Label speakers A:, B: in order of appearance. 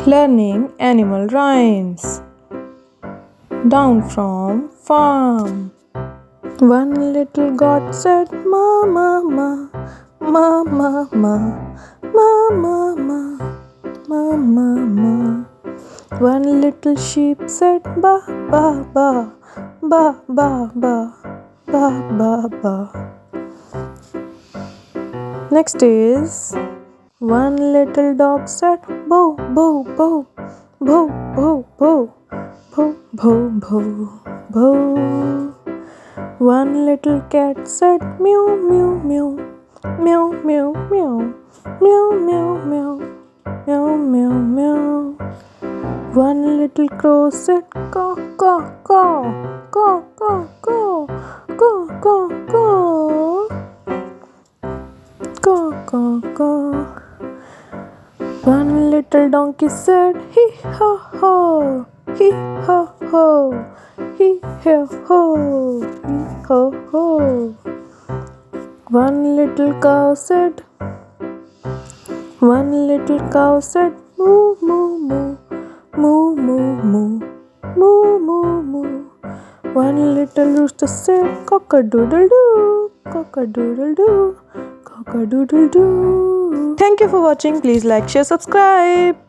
A: Learning animal rhymes. Down from farm. One little goat said, Ma, ma, ma, ma, ma, ma, ma, ma, ma, ma, ma, ma. One little sheep said, Ba, ba, ba, ba, ba, ba, ba, ba, ba. Next is one little dog said, Bow, bow, bow, bow, bow, bow, bow, bow, bow, bow. One little cat said, Meow, meow, meow, meow, meow, meow, meow, meow, meow, meow, meow, meow. One little crow said, Caw, caw, caw, caw, caw, caw, caw, caw, caw, caw, caw, caw. One little donkey said, Hee haw haw, hee haw haw, hee haw haw, hee haw haw. One little cow said, Moo, moo, moo, moo, moo, moo, moo, moo, moo. One little rooster said, Cock-a-doodle-doo, cock-a-doodle-doo, cock-a-doodle-doo. Thank you for watching. Please like, share, subscribe.